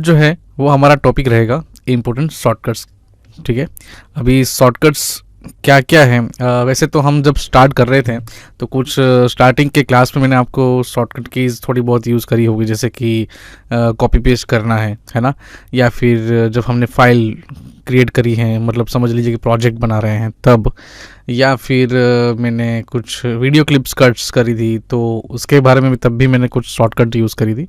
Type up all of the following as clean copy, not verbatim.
जो है वो हमारा टॉपिक रहेगा इम्पोर्टेंट शॉर्टकट्स। ठीक है, अभी शॉर्टकट्स क्या क्या है। वैसे तो हम जब स्टार्ट कर रहे थे तो कुछ स्टार्टिंग के क्लास में मैंने आपको शॉर्टकट कीज़ थोड़ी बहुत यूज़ करी होगी, जैसे कि कॉपी पेस्ट करना है ना, या फिर जब हमने फाइल क्रिएट करी है, मतलब समझ लीजिए कि प्रोजेक्ट बना रहे हैं तब, या फिर मैंने कुछ वीडियो क्लिप्स कट्स करी थी तो उसके बारे में भी तब भी मैंने कुछ शॉर्टकट यूज़ करी थी।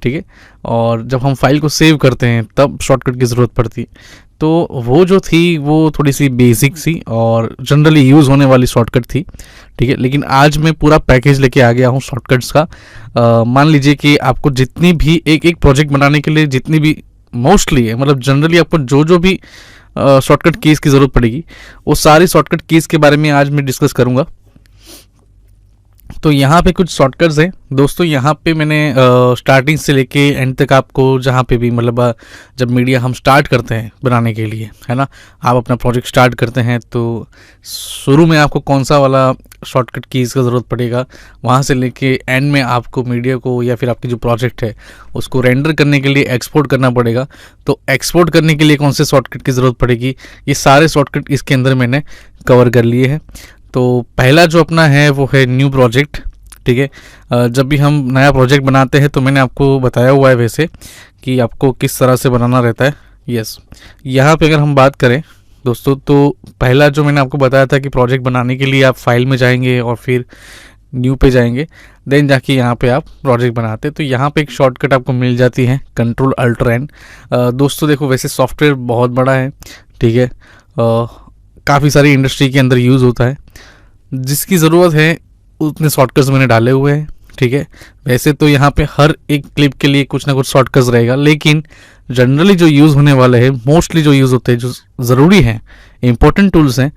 ठीक है, और जब हम फाइल को सेव करते हैं तब शॉर्टकट की ज़रूरत पड़ती है। तो वो जो थी वो थोड़ी सी बेसिक सी और जनरली यूज़ होने वाली शॉर्टकट थी। ठीक है, लेकिन आज मैं पूरा पैकेज लेके आ गया हूँ शॉर्टकट्स का। मान लीजिए कि आपको जितनी भी एक एक प्रोजेक्ट बनाने के लिए जितनी भी मोस्टली है, मतलब जनरली आपको जो जो भी शॉर्टकट कीज़ की ज़रूरत पड़ेगी वो सारी शॉर्टकट कीज़ के बारे में आज मैं डिस्कस करूँगा। तो यहाँ पे कुछ शॉर्टकट्स हैं दोस्तों। यहाँ पे मैंने स्टार्टिंग से लेके एंड तक आपको जहाँ पे भी मतलब जब मीडिया हम स्टार्ट करते हैं बनाने के लिए, है ना, आप अपना प्रोजेक्ट स्टार्ट करते हैं तो शुरू में आपको कौन सा वाला शॉर्टकट कीज़ का ज़रूरत पड़ेगा, वहाँ से लेके एंड में आपको मीडिया को या फिर आपकी जो प्रोजेक्ट है उसको रेंडर करने के लिए एक्सपोर्ट करना पड़ेगा। तो एक्सपोर्ट करने के लिए कौन से शॉर्टकट की ज़रूरत पड़ेगी, ये सारे शॉर्टकट इसके अंदर मैंने कवर कर लिए हैं। तो पहला जो अपना है वो है न्यू प्रोजेक्ट। ठीक है, जब भी हम नया प्रोजेक्ट बनाते हैं तो मैंने आपको बताया हुआ है वैसे कि आपको किस तरह से बनाना रहता है। यस, यहाँ पे अगर हम बात करें दोस्तों तो पहला जो मैंने आपको बताया था कि प्रोजेक्ट बनाने के लिए आप फाइल में जाएंगे और फिर न्यू पे जाएंगे, देन जाके यहाँ पे आप प्रोजेक्ट बनाते हैं। तो यहाँ पे एक शॉर्टकट आपको मिल जाती है कंट्रोल अल्ट एन। दोस्तों देखो, वैसे सॉफ्टवेयर बहुत बड़ा है, ठीक है, काफ़ी सारी इंडस्ट्री के अंदर यूज़ होता है, जिसकी ज़रूरत है उतने शॉर्टकट्स मैंने डाले हुए हैं। ठीक है, वैसे तो यहाँ पे हर एक क्लिप के लिए कुछ ना कुछ शॉर्टकट्स रहेगा, लेकिन जनरली जो यूज़ होने वाले हैं, मोस्टली जो यूज़ होते हैं, जो ज़रूरी हैं, इंपॉर्टेंट टूल्स हैं,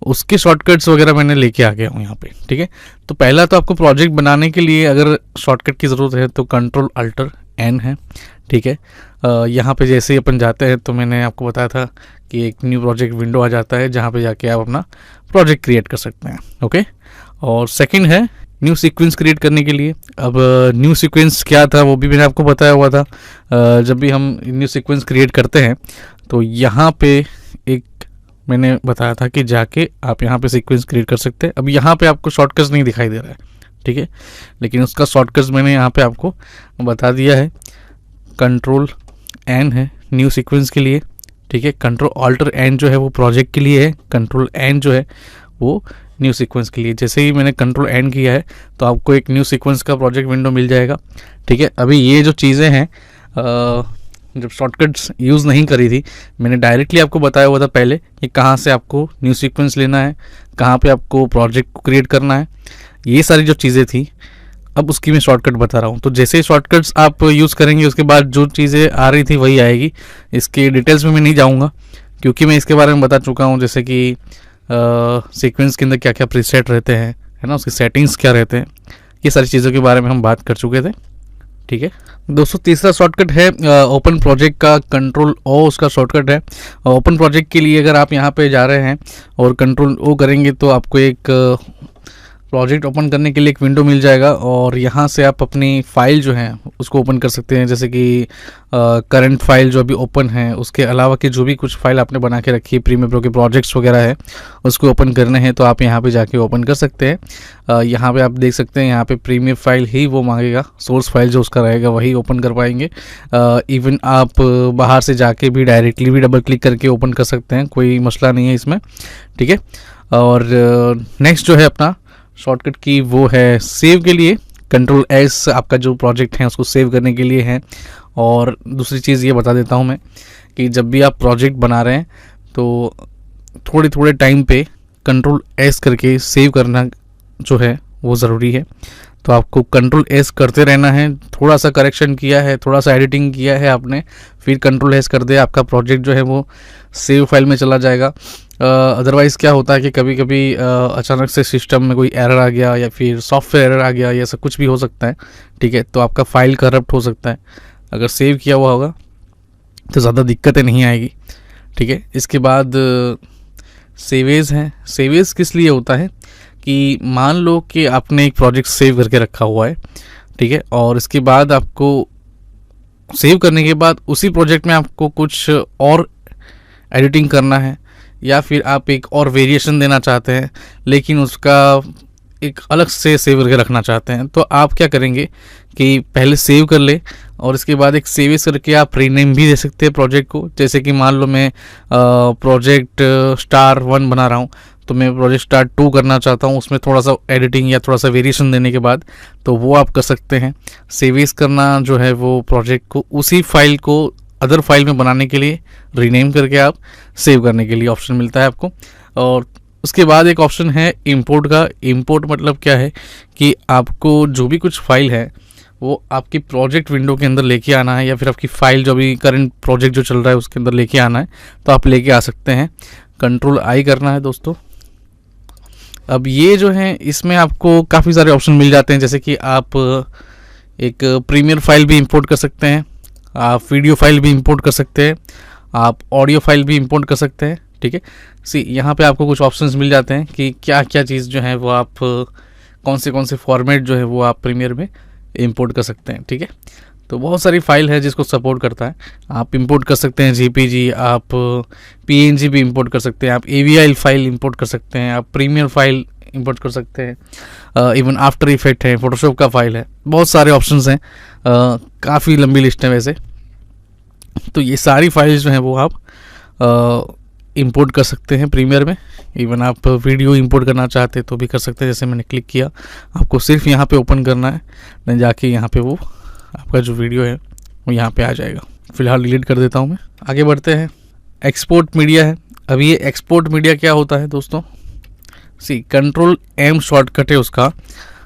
उसके शॉर्टकट्स वगैरह मैंने लेके आ गया हूँ यहाँ पे। ठीक है, तो पहला तो आपको प्रोजेक्ट बनाने के लिए अगर शॉर्टकट की ज़रूरत है तो कंट्रोल अल्टर एन है। ठीक है, यहाँ पे जैसे ही अपन जाते हैं तो मैंने आपको बताया था कि एक न्यू प्रोजेक्ट विंडो आ जाता है जहाँ पे जाके आप अपना प्रोजेक्ट क्रिएट कर सकते हैं। ओके, और सेकंड है न्यू सीक्वेंस क्रिएट करने के लिए। अब न्यू सीक्वेंस क्या था वो भी मैंने आपको बताया हुआ था। जब भी हम न्यू सीक्वेंस क्रिएट करते हैं तो यहाँ पे एक मैंने बताया था कि जाके आप यहाँ पे सीक्वेंस क्रिएट कर सकते हैं। अब यहाँ पे आपको शॉर्टकट्स नहीं दिखाई दे रहा है, ठीक है, लेकिन उसका शॉर्टकट्स मैंने यहाँ पे आपको बता दिया है। कंट्रोल एन है न्यू सीक्वेंस के लिए, ठीक है, कंट्रोल अल्टर एन जो है वो प्रोजेक्ट के लिए है, कंट्रोल एन जो है वो न्यू सीक्वेंस के लिए। जैसे ही मैंने कंट्रोल एन किया है तो आपको एक न्यू सीक्वेंस का प्रोजेक्ट विंडो मिल जाएगा। ठीक है, अभी ये जो चीज़ें हैं, जब शॉर्टकट्स यूज़ नहीं करी थी, मैंने डायरेक्टली आपको बताया हुआ था पहले कि कहाँ से आपको न्यू सीक्वेंस लेना है, कहाँ पे आपको प्रोजेक्ट को क्रिएट करना है, ये सारी जो चीज़ें थी अब उसकी मैं शॉर्टकट बता रहा हूँ। तो जैसे ही शॉर्टकट्स आप यूज़ करेंगे उसके बाद जो चीज़ें आ रही थी वही आएगी। इसके डिटेल्स में मैं नहीं जाऊँगा क्योंकि मैं इसके बारे में बता चुका हूँ, जैसे कि सीक्वेंस के अंदर क्या क्या प्रीसेट रहते हैं, है ना, उसके सेटिंग्स क्या रहते हैं, ये सारी चीज़ों के बारे में हम बात कर चुके थे। ठीक है दोस्तों, तीसरा शॉर्टकट है ओपन प्रोजेक्ट का, कंट्रोल ओ उसका शॉर्टकट है। ओपन प्रोजेक्ट के लिए अगर आप यहाँ पे जा रहे हैं और कंट्रोल ओ करेंगे तो आपको एक प्रोजेक्ट ओपन करने के लिए एक विंडो मिल जाएगा और यहाँ से आप अपनी फ़ाइल जो है उसको ओपन कर सकते हैं, जैसे कि करंट फाइल जो अभी ओपन है, उसके अलावा की जो भी कुछ फाइल आपने बना के रखी है, प्रीमियर प्रो के प्रोजेक्ट्स वगैरह है, उसको ओपन करने हैं तो आप यहाँ पे जाके ओपन कर सकते हैं। यहाँ पे आप देख सकते हैं, यहाँ पे प्रीमियर फाइल ही वो मांगेगा, सोर्स फाइल जो उसका रहेगा वही ओपन कर पाएंगे। इवन आप बाहर से जाके भी डायरेक्टली भी डबल क्लिक करके ओपन कर सकते हैं, कोई मसला नहीं है इसमें। ठीक है, और नेक्स्ट जो है अपना शॉर्टकट की वो है सेव के लिए, कंट्रोल एस आपका जो प्रोजेक्ट है उसको सेव करने के लिए है। और दूसरी चीज़ ये बता देता हूँ मैं कि जब भी आप प्रोजेक्ट बना रहे हैं तो थोड़े थोड़े टाइम पे कंट्रोल एस करके सेव करना जो है वो ज़रूरी है। तो आपको कंट्रोल एस करते रहना है, थोड़ा सा करेक्शन किया है, थोड़ा सा एडिटिंग किया है आपने, फिर कंट्रोल एस कर दे, आपका प्रोजेक्ट जो है वो सेव फाइल में चला जाएगा। अदरवाइज़ क्या होता है कि कभी कभी अचानक से सिस्टम में कोई एरर आ गया या फिर सॉफ्टवेयर एरर आ गया, या ऐसा कुछ भी हो सकता है। ठीक है, तो आपका फ़ाइल करप्ट हो सकता है। अगर सेव किया हुआ होगा तो ज़्यादा दिक्कतें नहीं आएगी। ठीक है, इसके बाद सेवेज है। सेवेज किस लिए होता है कि मान लो कि आपने एक प्रोजेक्ट सेव करके रखा हुआ है, ठीक है, और इसके बाद आपको सेव करने के बाद उसी प्रोजेक्ट में आपको कुछ और एडिटिंग करना है या फिर आप एक और वेरिएशन देना चाहते हैं लेकिन उसका एक अलग से सेव करके रखना चाहते हैं, तो आप क्या करेंगे कि पहले सेव कर ले और इसके बाद एक सेव एज करके आप रीनेम भी दे सकते हैं प्रोजेक्ट को। जैसे कि मान लो मैं प्रोजेक्ट स्टार 1 बना रहा हूँ तो मैं प्रोजेक्ट स्टार 2 करना चाहता हूँ, उसमें थोड़ा सा एडिटिंग या थोड़ा सा वेरिएशन देने के बाद, तो वो आप कर सकते हैं। सेव एज करना जो है वो प्रोजेक्ट को उसी फाइल को अदर फाइल में बनाने के लिए रीनेम करके आप सेव करने के लिए ऑप्शन मिलता है आपको। और उसके बाद एक ऑप्शन है इंपोर्ट का। इंपोर्ट मतलब क्या है कि आपको जो भी कुछ फाइल है वो आपकी प्रोजेक्ट विंडो के अंदर लेके आना है या फिर आपकी फ़ाइल जो भी करंट प्रोजेक्ट जो चल रहा है उसके अंदर लेके आना है, तो आप लेके आ सकते हैं। Ctrl+I करना है दोस्तों। अब ये जो है इसमें आपको काफ़ी सारे ऑप्शन मिल जाते हैं, जैसे कि आप एक प्रीमियर फाइल भी इंपोर्ट कर सकते हैं, आप वीडियो फाइल भी इंपोर्ट कर सकते हैं, आप ऑडियो फाइल भी इंपोर्ट कर सकते हैं। ठीक है, यहाँ पे आपको कुछ ऑप्शंस मिल जाते हैं कि क्या क्या चीज़ जो है वो आप कौन से फॉर्मेट जो है वो आप प्रीमियर में इंपोर्ट कर सकते हैं। ठीक है, तो बहुत सारी फाइल है जिसको सपोर्ट करता है। आप इंपोर्ट कर सकते हैं JPG, आप PNG भी इंपोर्ट कर सकते हैं, आप AVI फाइल इंपोर्ट कर सकते हैं, आप प्रीमियर फाइल इंपोर्ट कर सकते हैं, इवन आफ्टर इफेक्ट है, फोटोशॉप का फाइल है, बहुत सारे ऑप्शंस हैं, काफ़ी लंबी लिस्ट है वैसे। तो ये सारी फाइल्स जो हैं वो आप इंपोर्ट कर सकते हैं प्रीमियर में। इवन आप वीडियो इंपोर्ट करना चाहते हैं तो भी कर सकते हैं। जैसे मैंने क्लिक किया, आपको सिर्फ यहाँ पे ओपन करना है, देन जाके यहाँ पे वो आपका जो वीडियो है वो यहाँ पे आ जाएगा। फिलहाल डिलीट कर देता हूँ मैं। आगे बढ़ते हैं। एक्सपोर्ट मीडिया है। अब ये एक्सपोर्ट मीडिया क्या होता है दोस्तों, Ctrl+M शॉर्टकट है उसका।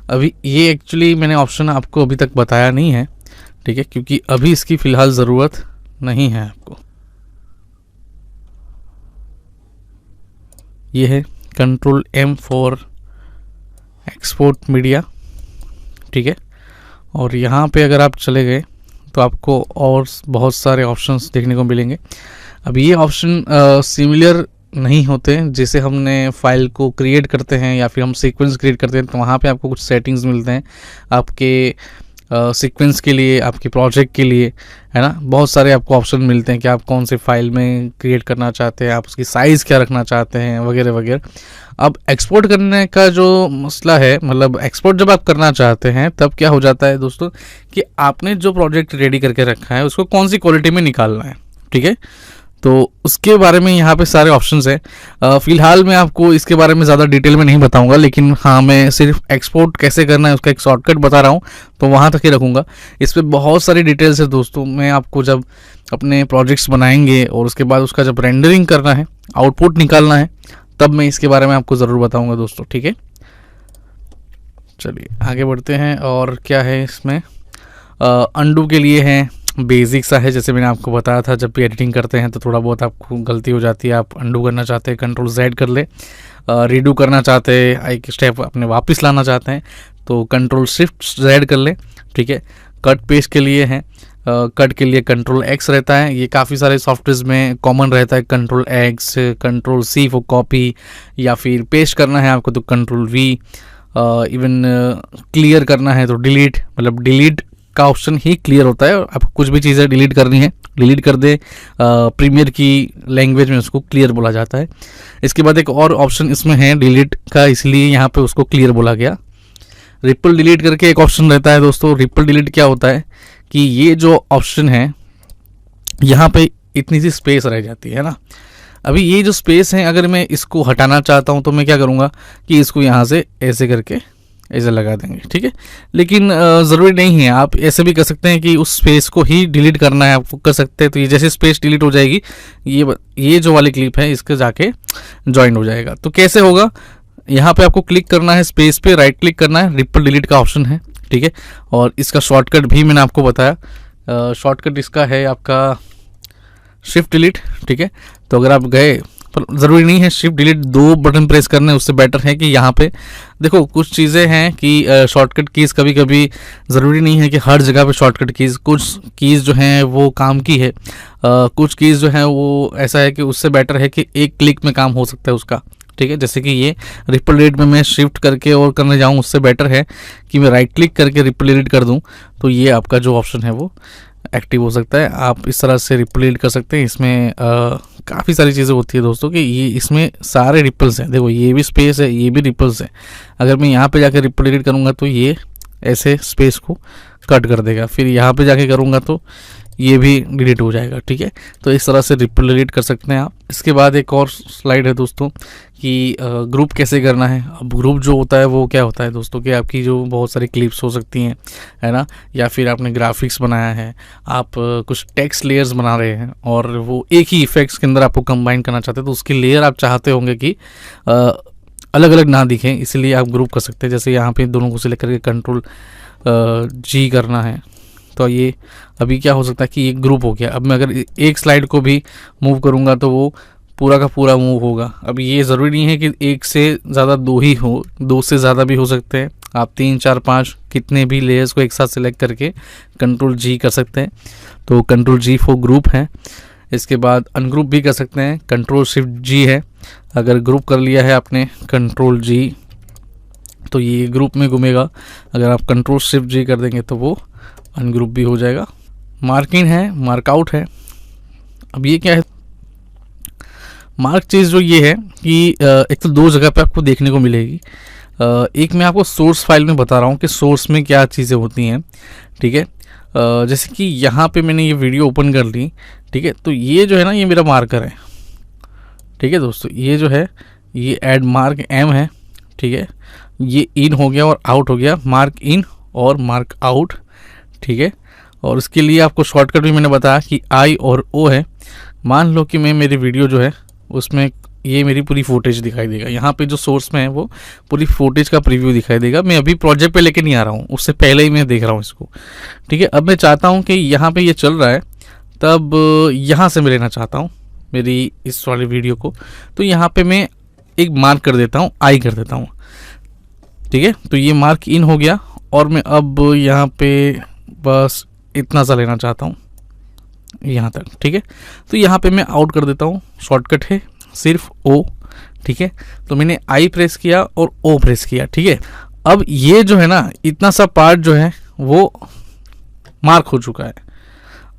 अभी ये एक्चुअली मैंने ऑप्शन आपको अभी तक बताया नहीं है, ठीक है, क्योंकि अभी इसकी फ़िलहाल ज़रूरत नहीं है आपको। ये है Ctrl+M फॉर एक्सपोर्ट मीडिया। ठीक है, और यहाँ पे अगर आप चले गए तो आपको और बहुत सारे ऑप्शंस देखने को मिलेंगे। अब ये ऑप्शन सिमिलर नहीं होते, जैसे हमने फाइल को क्रिएट करते हैं या फिर हम सीक्वेंस क्रिएट करते हैं तो वहाँ पे आपको कुछ सेटिंग्स मिलते हैं आपके सीक्वेंस के लिए, आपके प्रोजेक्ट के लिए, है ना। बहुत सारे आपको ऑप्शन मिलते हैं कि आप कौन से फाइल में क्रिएट करना चाहते हैं, आप उसकी साइज़ क्या रखना चाहते हैं, वगैरह वगैरह। अब एक्सपोर्ट करने का जो मसला है, मतलब एक्सपोर्ट जब आप करना चाहते हैं तब क्या हो जाता है दोस्तों कि आपने जो प्रोजेक्ट रेडी करके रखा है उसको कौन सी क्वालिटी में निकालना है। ठीक है, तो उसके बारे में यहाँ पे सारे ऑप्शंस हैं। फ़िलहाल मैं आपको इसके बारे में ज़्यादा डिटेल में नहीं बताऊंगा, लेकिन हाँ, मैं सिर्फ एक्सपोर्ट कैसे करना है उसका एक शॉर्टकट बता रहा हूँ, तो वहाँ तक ही रखूँगा। इस पर बहुत सारी डिटेल्स है दोस्तों। मैं आपको जब अपने प्रोजेक्ट्स बनाएंगे और उसके बाद उसका जब रेंडरिंग करना है, आउटपुट निकालना है, तब मैं इसके बारे में आपको ज़रूर बताऊँगा दोस्तों। ठीक है, चलिए आगे बढ़ते हैं। और क्या है इसमें, अंडू के लिए है, बेसिक सा है। जैसे मैंने आपको बताया था, जब भी एडिटिंग करते हैं तो थोड़ा बहुत आपको गलती हो जाती है, आप अंडू करना चाहते हैं Ctrl+Z कर ले, रीडू करना चाहते हैं, एक स्टेप अपने वापस लाना चाहते हैं तो Ctrl+Shift+Z कर ले। ठीक है, कट पेस्ट के लिए है, कट के लिए Ctrl+X रहता है। ये काफ़ी सारे सॉफ्टवेयर में कॉमन रहता है, Ctrl+X, Ctrl+C फॉर कॉपी, या फिर पेस्ट करना है आपको तो Ctrl+V, इवन क्लियर करना है तो डिलीट, मतलब डिलीट का ऑप्शन ही क्लियर होता है। आपको कुछ भी चीज़ें डिलीट करनी है, डिलीट कर दे, प्रीमियर की लैंग्वेज में उसको क्लियर बोला जाता है। इसके बाद एक और ऑप्शन इसमें है डिलीट का, इसलिए यहाँ पे उसको क्लियर बोला गया। रिपल डिलीट करके एक ऑप्शन रहता है दोस्तों। रिपल डिलीट क्या होता है कि ये जो ऑप्शन है यहाँ पे इतनी सी स्पेस रह जाती है ना। अभी ये जो स्पेस है, अगर मैं इसको हटाना चाहता हूँ तो मैं क्या करूँगा कि इसको यहाँ से ऐसे करके ऐसे लगा देंगे। ठीक है, लेकिन ज़रूरी नहीं है, आप ऐसे भी कर सकते हैं कि उस स्पेस को ही डिलीट करना है आपको, कर सकते हैं। तो ये जैसे स्पेस डिलीट हो जाएगी, ये जो वाली क्लिप है इसके जाके ज्वाइन हो जाएगा। तो कैसे होगा, यहाँ पे आपको क्लिक करना है, स्पेस पे राइट क्लिक करना है, रिपल डिलीट का ऑप्शन है। ठीक है, और इसका शॉर्टकट भी मैंने आपको बताया। शॉर्टकट इसका है आपका शिफ्ट डिलीट। ठीक है, तो अगर आप गए, पर ज़रूरी नहीं है शिफ्ट डिलीट 2 बटन प्रेस करने, उससे बेटर है कि यहाँ पे देखो कुछ चीज़ें हैं कि शॉर्टकट कीज़ कभी कभी ज़रूरी नहीं है कि हर जगह पे शॉर्टकट कीज़, कुछ कीज़ जो हैं वो काम की है, कुछ कीज़ जो हैं वो ऐसा है कि उससे बेटर है कि एक क्लिक में काम हो सकता है उसका। ठीक है, जैसे कि ये रिपल डिलीट में मैं शिफ्ट करके और करने जाऊँ, उससे बेटर है कि मैं राइट क्लिक करके रिपल डिलीट कर दूँ, तो ये आपका जो ऑप्शन है वो एक्टिव हो सकता है। आप इस तरह से रिपल रीड कर सकते हैं। इसमें काफ़ी सारी चीज़ें होती है दोस्तों कि ये इसमें सारे रिपल्स हैं। देखो ये भी स्पेस है, ये भी रिपल्स है। अगर मैं यहाँ पे जाकर रिपल रीड करूँगा तो ये ऐसे स्पेस को कट कर देगा, फिर यहाँ पे जाके करूँगा तो ये भी डिलीट हो जाएगा। ठीक है, तो इस तरह से रिपल रीड कर सकते हैं आप। इसके बाद एक और स्लाइड है दोस्तों कि ग्रुप कैसे करना है। अब ग्रुप जो होता है वो क्या होता है दोस्तों कि आपकी जो बहुत सारी क्लिप्स हो सकती हैं, है ना, या फिर आपने ग्राफिक्स बनाया है, आप कुछ टेक्स्ट लेयर्स बना रहे हैं और वो एक ही इफेक्ट्स के अंदर आपको कंबाइन करना चाहते हैं, तो उसकी लेयर आप चाहते होंगे कि अलग अलग ना दिखें, इसलिए आप ग्रुप कर सकते हैं। जैसे यहाँ पे दोनों को सिलेक्ट करके कंट्रोल जी करना है, तो ये अभी क्या हो सकता है कि ये ग्रुप हो गया। अब मैं अगर एक स्लाइड को भी मूव करूँगा तो वो पूरा का पूरा मूव होगा। अब ये ज़रूरी नहीं है कि एक से ज़्यादा दो ही हो, दो से ज़्यादा भी हो सकते हैं। आप 3 4 5 कितने भी लेयर्स को एक साथ सिलेक्ट करके कंट्रोल जी कर सकते हैं, तो कंट्रोल जी फॉर ग्रुप है। इसके बाद अनग्रुप भी कर सकते हैं, कंट्रोल शिफ्ट जी है। अगर ग्रुप कर लिया है आपने कंट्रोल जी तो ये ग्रुप में घूमेगा। अगर आप कंट्रोल शिफ्ट जी कर देंगे तो वो अनग्रुप भी हो जाएगा। मार्किंग है, मार्कआउट है। अब ये क्या है, मार्क चीज़ जो ये है कि एक तो दो जगह पे आपको देखने को मिलेगी। एक मैं आपको सोर्स फाइल में बता रहा हूँ कि सोर्स में क्या चीज़ें होती हैं। ठीक है, जैसे कि यहाँ पे मैंने ये वीडियो ओपन कर ली। ठीक है, तो ये जो है ना, ये मेरा मार्कर है। ठीक है दोस्तों, ये जो है ये ऐड मार्क एम है। ठीक है, ये इन हो गया और आउट हो गया, मार्क इन और मार्क आउट। ठीक है, और इसके लिए आपको शॉर्टकट भी मैंने बताया कि आई और ओ है। मान लो कि मैं मेरी वीडियो जो है उसमें ये मेरी पूरी फुटेज दिखाई देगा। यहाँ पे जो सोर्स में है वो पूरी फुटेज का प्रीव्यू दिखाई देगा। मैं अभी प्रोजेक्ट पे लेके नहीं आ रहा हूँ, उससे पहले ही मैं देख रहा हूँ इसको। ठीक है, अब मैं चाहता हूँ कि यहाँ पे ये चल रहा है, तब यहाँ से मैं लेना चाहता हूँ मेरी इस वाली वीडियो को, तो यहाँ पे मैं एक मार्क कर देता हूँ, आई कर देता हूँ। ठीक है, तो ये मार्क इन हो गया और मैं अब यहाँ पे बस इतना सा लेना चाहता हूँ, यहाँ तक। ठीक है, तो यहाँ पे मैं आउट कर देता हूँ। शॉर्टकट है सिर्फ ओ। ठीक है, तो मैंने आई प्रेस किया और ओ प्रेस किया। ठीक है, अब ये जो है ना, इतना सा पार्ट जो है वो मार्क हो चुका है।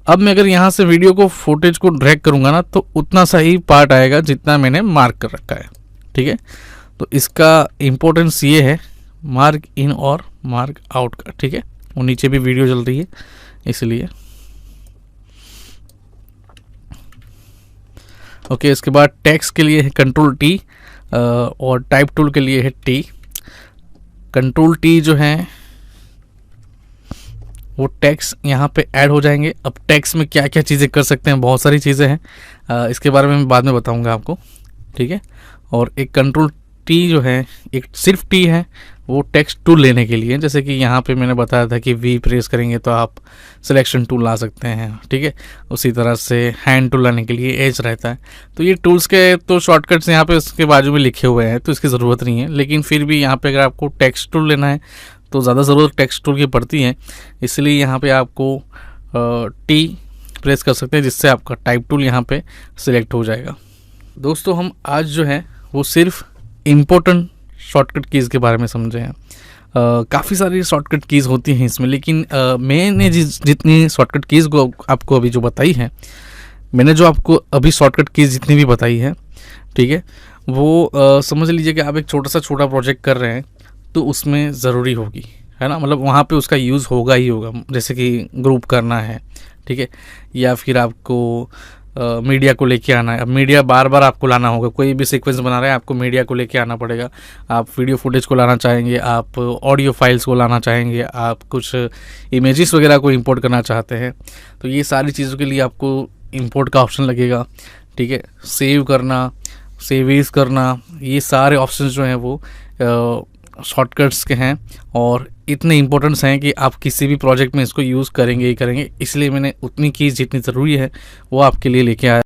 अब मैं अगर यहाँ से वीडियो को फुटेज को ड्रैग करूँगा ना, तो उतना सा ही पार्ट आएगा जितना मैंने मार्क कर रखा है। ठीक है, तो इसका इम्पोर्टेंस ये है मार्क इन और मार्क आउट का। ठीक है, वो नीचे भी वीडियो चल रही है इसलिए। ओके, इसके बाद टेक्स्ट के लिए है कंट्रोल टी और टाइप टूल के लिए है टी। कंट्रोल टी जो है वो टेक्स्ट यहाँ पे ऐड हो जाएंगे। अब टेक्स्ट में क्या क्या चीज़ें कर सकते हैं, बहुत सारी चीज़ें हैं, इसके बारे में मैं बाद में बताऊँगा आपको। ठीक है, और एक कंट्रोल टी जो है, एक सिर्फ टी है, वो टेक्स्ट टूल लेने के लिए। जैसे कि यहाँ पे मैंने बताया था कि वी प्रेस करेंगे तो आप सिलेक्शन टूल ला सकते हैं। ठीक है, उसी तरह से हैंड टूल लाने के लिए एज रहता है। तो ये टूल्स के तो शॉर्टकट्स यहाँ पे उसके बाजू में लिखे हुए हैं, तो इसकी ज़रूरत नहीं है। लेकिन फिर भी यहाँ पे अगर आपको टेक्स्ट टूल लेना है तो ज़्यादा ज़रूरत टेक्स्ट टूल की पड़ती है, इसलिए यहाँ पर आपको टी प्रेस कर सकते हैं, जिससे आपका टाइप टूल यहाँ पर सिलेक्ट हो जाएगा। दोस्तों, हम आज जो है वो सिर्फ इम्पोर्टेंट शॉर्टकट कीज़ के बारे में समझे हैं। काफ़ी सारी शॉर्टकट कीज़ होती हैं इसमें, लेकिन मैंने जितनी शॉर्टकट कीज़ को आपको अभी जो बताई है, मैंने जो आपको अभी शॉर्टकट कीज़ जितनी भी बताई है, ठीक है, वो समझ लीजिए कि आप एक छोटा प्रोजेक्ट कर रहे हैं तो उसमें ज़रूरी होगी, है ना। मतलब वहाँ पे उसका यूज़ होगा ही होगा। जैसे कि ग्रुप करना है, ठीक है, या फिर आपको मीडिया को लेके आना है। अब मीडिया बार बार आपको लाना होगा, कोई भी सीक्वेंस बना रहे हैं आपको मीडिया को लेके आना पड़ेगा। आप वीडियो फुटेज को लाना चाहेंगे, आप ऑडियो फाइल्स को लाना चाहेंगे, आप कुछ इमेजेस वगैरह को इंपोर्ट करना चाहते हैं, तो ये सारी चीज़ों के लिए आपको इंपोर्ट का ऑप्शन लगेगा। ठीक है, सेव करना, सेविंग्स करना, ये सारे ऑप्शंस जो हैं वो शॉर्टकट्स के हैं और इतने इंपॉर्टेंट्स हैं कि आप किसी भी प्रोजेक्ट में इसको यूज़ करेंगे ही करेंगे। इसलिए मैंने उतनी चीज़ जितनी ज़रूरी है वो आपके लिए लेके आया।